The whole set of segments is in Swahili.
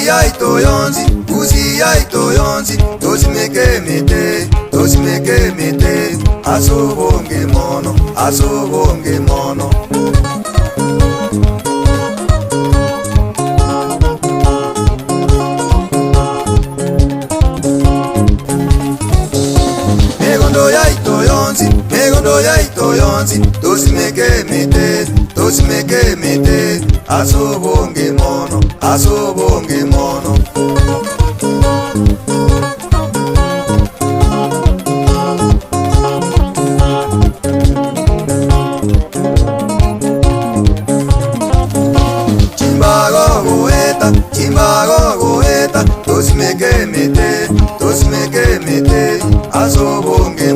Uzia ito yonzi, tosimeke mete, asobonge mono. Megondo ya ito yonzi, tosimeke mete, asobonge mono. Chimbago goeta, tosimeke mete, asobonge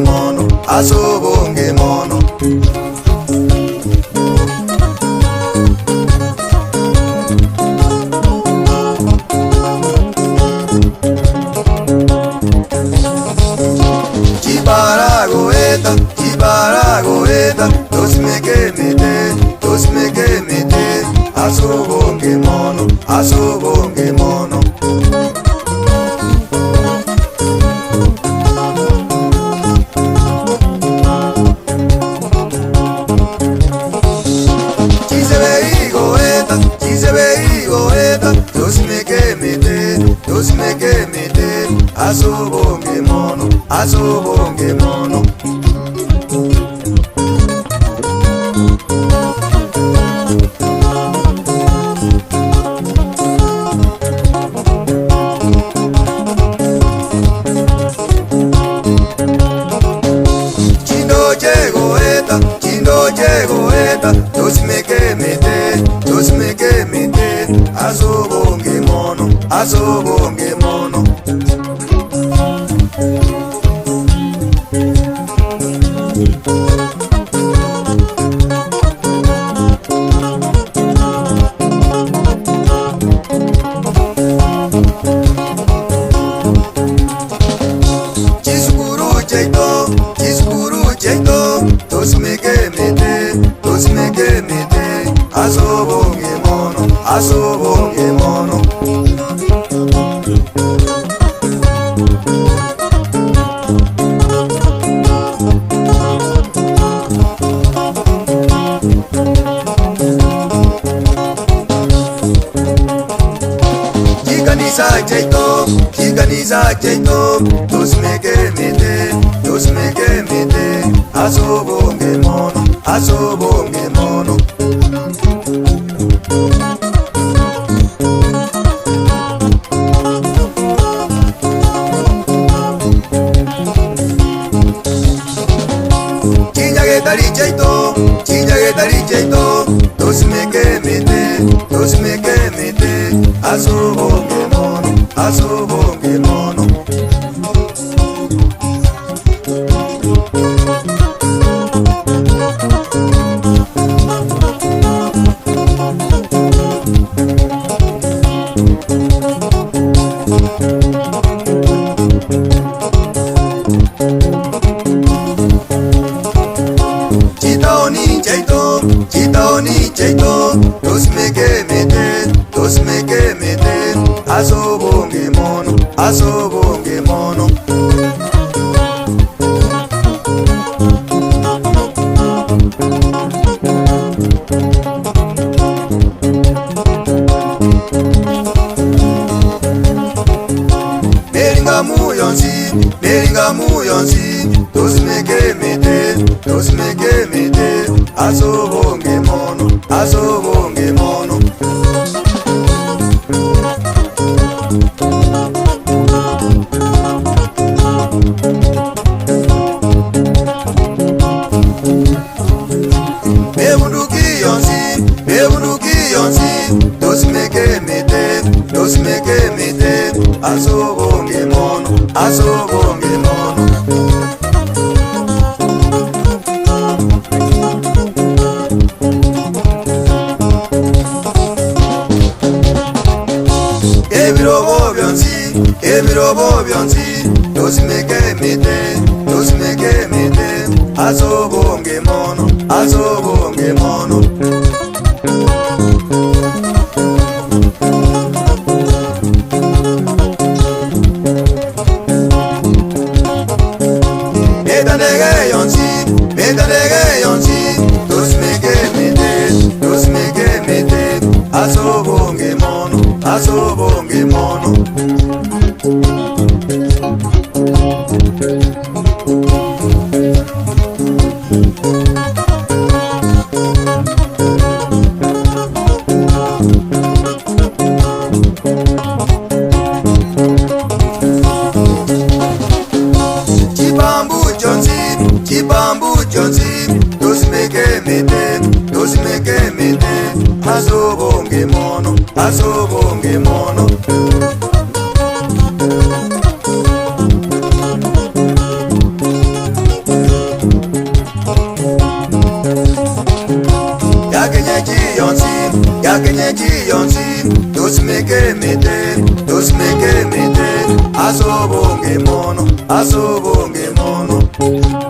mono. Chibara goeta, tosimeke mete, asobonge mono. Chisebei goeta, tosimeke mete, asobonge mono. Chindoche goeta, tosimeke mete, asobonge mono. Chisukuru cheito, tosimeke mete, asobonge mono. Chikanisa cheito, tosimeke mete, asobonge mono. Chinyage cheito, tosimeke mete, asobonge mono. Chitaoni cheito, tosimeke mete, asobonge mono. Melinga muyonzi, tosimeke mete, asobonge mono. Bebunduki yonzi, tosimeke mete, asobonge mono. Ebirobo byonzi, tosimeke mete, asobonge mono. azobonge mono. Chibambu jonzi, dosimeke mete, azobonge mono, azobonge mono. Yakenye chiyonzi, dosimeke mete, azobonge mono, azobonge mono.